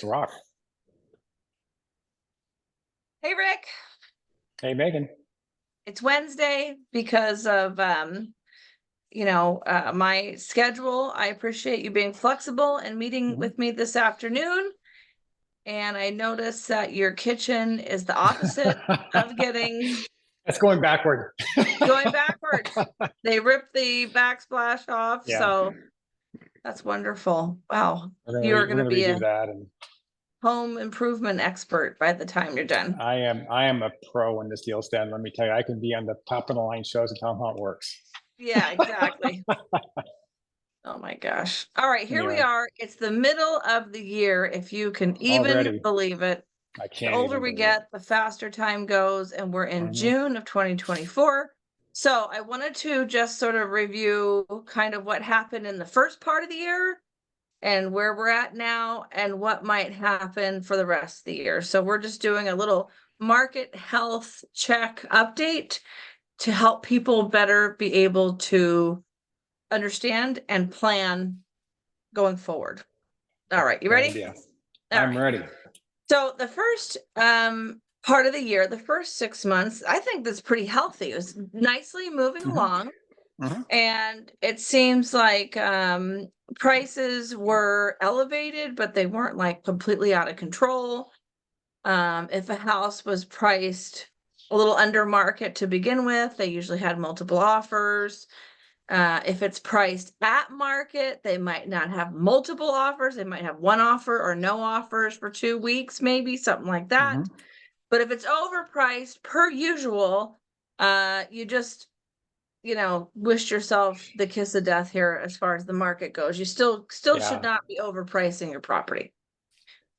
Rock. Hey, Rick. Hey, Megan. It's Wednesday because of my schedule. I appreciate you being flexible and meeting Mhm. with me this afternoon. And I noticed that your kitchen is the opposite of getting It's going backward. going backwards. They ripped the backsplash off, Yeah, so that's wonderful. Wow. we're You're gonna gonna be redo a that, and home improvement expert by the time you're done. I am a pro when this deal's done. Let me tell you, I can be on the top of the line shows and tell them how it works. Yeah, exactly. Oh my gosh. All right, here we Anyway, are. It's the middle of the year, if you can even already believe it. I The can't older even we believe get, the faster time goes, and we're it. in June of 2024. So I wanted to just sort of review kind of what happened in the first part of the year and where we're at now and what might happen for the rest of the year. So we're just doing a little market health check update to help people better be able to understand and plan going forward. All right, you Good ready? idea. All I'm right. ready. So the first part of the year, the first 6 months, I think that's pretty healthy. It was nicely moving Hmm. along. Hmm. And it seems like prices were elevated, but they weren't like completely out of control. If a house was priced a little under market to begin with, they usually had multiple offers. If it's priced at market, they might not have multiple offers. They might have one offer or no offers for 2 weeks, maybe something like that. Hmm. But if it's overpriced per usual, you just, wish yourself the kiss of death here as far as the market goes. You still should Yeah. not be overpricing your property.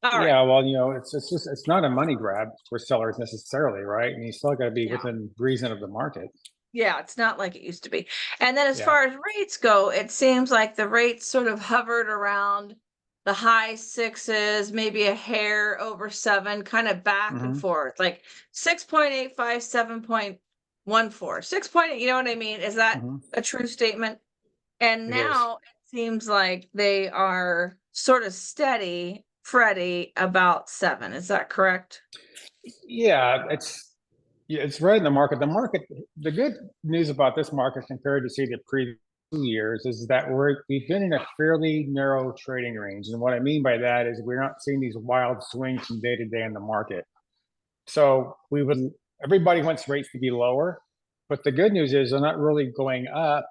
All right. Yeah, well, it's just it's not a money grab for sellers necessarily, right? And you still got to be Yeah. within reason of the market. Yeah, it's not like it used to be. And then as Yeah. far as rates go, it seems like the rates sort of hovered around the high sixes, maybe a hair over seven, kind of back and Hmm. forth, like 6.85, 7.14, 6.8, you know what I mean? Is that Hmm. a true statement? And It is. now it seems like they are sort of steady, Freddie, about seven. Is that correct? Yeah, it's right in the market. The market, the good news about this market compared to say the previous 2 years is that we've been in a fairly narrow trading range. And what I mean by that is we're not seeing these wild swings from day to day in the market. So everybody wants rates to be lower, but the good news is they're not really going up.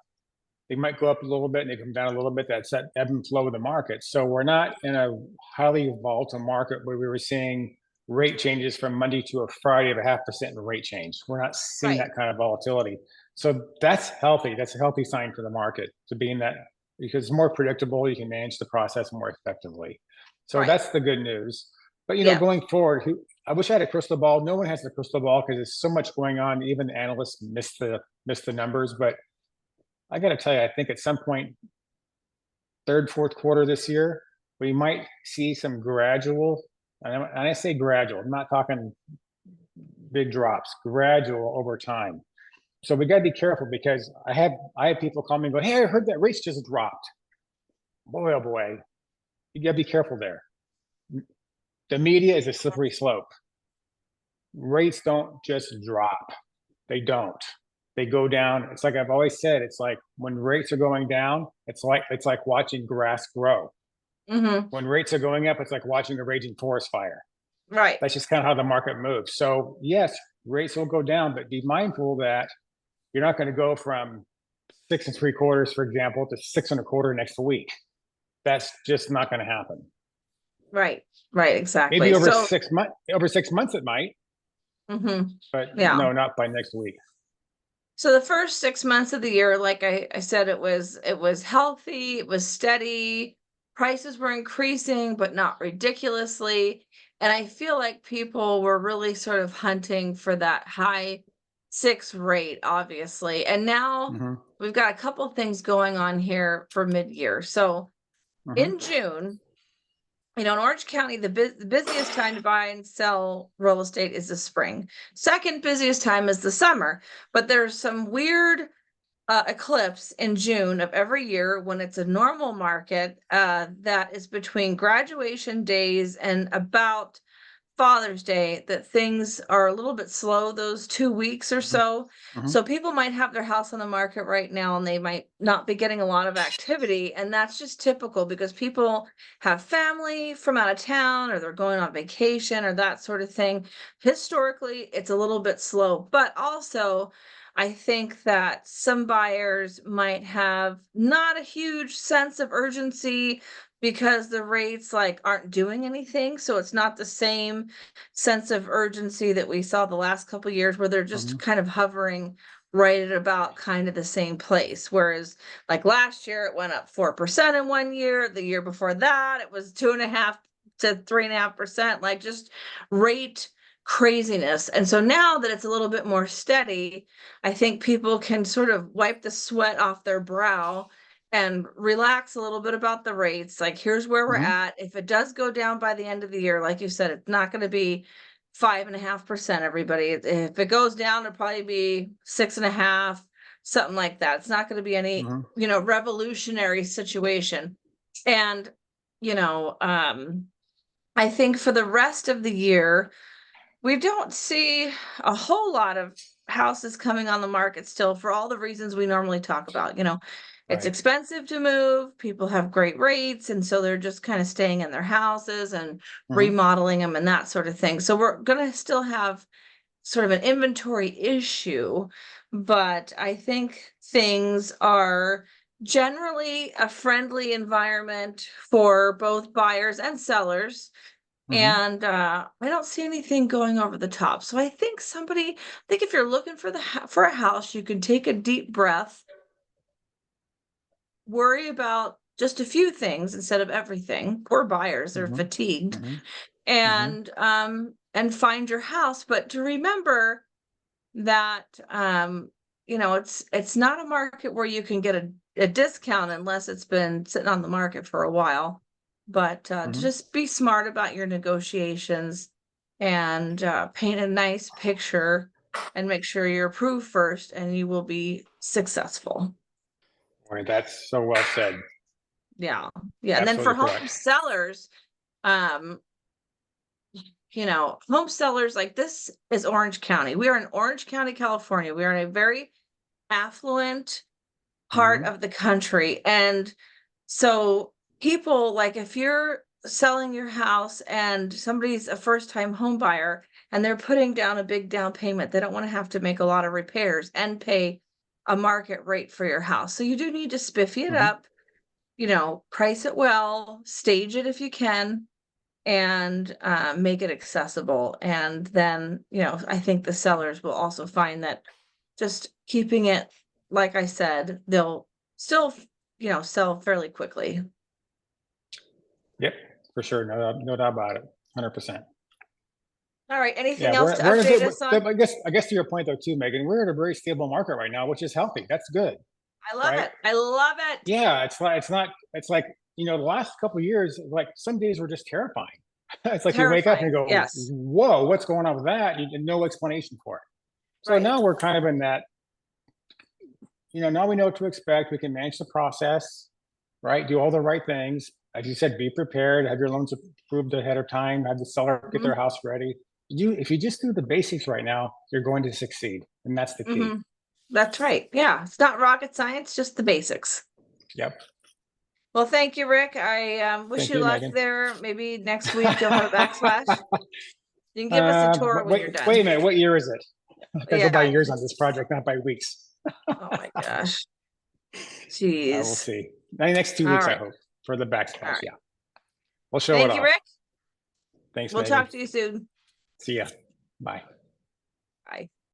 They might go up a little bit and they come down a little bit. That's that ebb and flow of the market. So we're not in a highly volatile market where we were seeing rate changes from Monday to a Friday of 0.5% in the rate change. We're not seeing Right. that kind of volatility. So that's healthy. That's a healthy sign for the market to be in that, because it's more predictable. You can manage the process more effectively. So Right. that's the good news. But Yeah. going forward, I wish I had a crystal ball. No one has the crystal ball because there's so much going on. Even the analysts miss the numbers. But I got to tell you, I think at some point, third, fourth quarter this year, we might see some gradual, and I say gradual, I'm not talking big drops, gradual over time. So we got to be careful because I have people call me and go, "Hey, I heard that rates just dropped." Boy, oh boy, you got to be careful there. The media is a slippery slope. Rates don't just drop; they don't. They go down. It's like I've always said. It's like when rates are going down, it's like watching grass grow. Hmm. When rates are going up, it's like watching a raging forest fire. Right. That's just kind of how the market moves. So yes, rates will go down, but be mindful that you're not going to go from 6.75, for example, to 6.25 next week. That's just not going to happen. Right. Right. Maybe Exactly. So, 6 months it might, mhm, but yeah. no, not by next week. So the first 6 months of the year, like I said, it was healthy, it was steady. Prices were increasing, but not ridiculously. And I feel like people were really sort of hunting for that high six rate, obviously. And now Mm-hmm. we've got a couple things going on here for mid-year. So in Mm-hmm. June, in Orange County, the busiest time to buy and sell real estate is the spring. Second busiest time is the summer. But there's some weird eclipse in June of every year when it's a normal market, that is between graduation days and about Father's Day, that things are a little bit slow those 2 weeks or Mhm, so. mhm, So people might have their house on the market right now and they might not be getting a lot of activity. And that's just typical because people have family from out of town or they're going on vacation or that sort of thing. Historically, it's a little bit slow, but also I think that some buyers might have not a huge sense of urgency because the rates like aren't doing anything. So it's not the same sense of urgency that we saw the last couple years where they're just mhm, kind of hovering right at about kind of the same place. Whereas like last year it went up 4% in one year, the year before that it was 2.5 to 3.5%, like just rate craziness. And so now that it's a little bit more steady, I think people can sort of wipe the sweat off their brow and relax a little bit about the rates. Like, here's where we're mhm, at. If it does go down by the end of the year, like you said, it's not going to be 5.5%, everybody. If it goes down, it'll probably be 6.5, something like that. It's not going to be any, mhm, revolutionary situation. And, you know, I think for the rest of the year, we don't see a whole lot of houses coming on the market still for all the reasons we normally talk about. It's right. expensive to move, people have great rates, and so they're just kind of staying in their houses and Mhm, remodeling them and that sort of thing. So we're going to still have sort of an inventory issue, but I think things are generally a friendly environment for both buyers and sellers. mhm, And I don't see anything going over the top. So I think if you're looking for for a house, you can take a deep breath, worry about just a few things instead of everything. Poor buyers are mhm, fatigued, mhm, mhm, and find your house. But to remember that it's not a market where you can get a discount unless it's been sitting on the market for a while. But mhm. just be smart about your negotiations and paint a nice picture and make sure you're approved first and you will be successful. Boy, that's so well said. Yeah. Yeah. And then for Absolutely home correct. sellers, um home sellers, like, this is Orange County. We are in Orange County, California. We are in a very affluent part Mhm, of the country. And so people, like, if you're selling your house and somebody's a first time home buyer and they're putting down a big down payment, they don't want to have to make a lot of repairs and pay a market rate for your house. So you do need to spiffy it mhm. up, price it well, stage it if you can, and make it accessible. And then, I think the sellers will also find that just keeping it, like I said, they'll still, sell fairly quickly. Yep, for sure. No doubt about it. 100%. All right. Yeah, Anything else to where is update it? us on? I guess to your point though too, Megan, we're at a very stable market right now, which is healthy. That's good, I love right? it. I love it. Yeah, it's like the last couple of years, like some days were just terrifying. It's like you wake up and Terrifying. you go, Yes. "Whoa, what's going on with that?" And no explanation for it. So now Right. we're kind of in that. Now we know what to expect. We can manage the process, right? Do all the right things. As you said, be prepared. Have your loans approved ahead of time. Have the seller get Hmm. their house ready. If you just do the basics right now, you're going to succeed, and that's the key. Hmm. That's right. Yeah. It's not rocket science, just the basics. Yep. Well, thank you, Rick. I wish Thank you you, luck Megan. there. Maybe next week you'll have a backslash. You can give us a tour when Wait, you're wait a done. minute. What year is it? I go by Yeah. years on this project, not by weeks. Oh my gosh. We'll Jeez. see. Next two All weeks, I right. hope, for the All backsplash. right. Yeah, we'll show it Thank you, off. Rick. Thanks, We'll Megan. talk to you soon. See ya. Bye. Bye.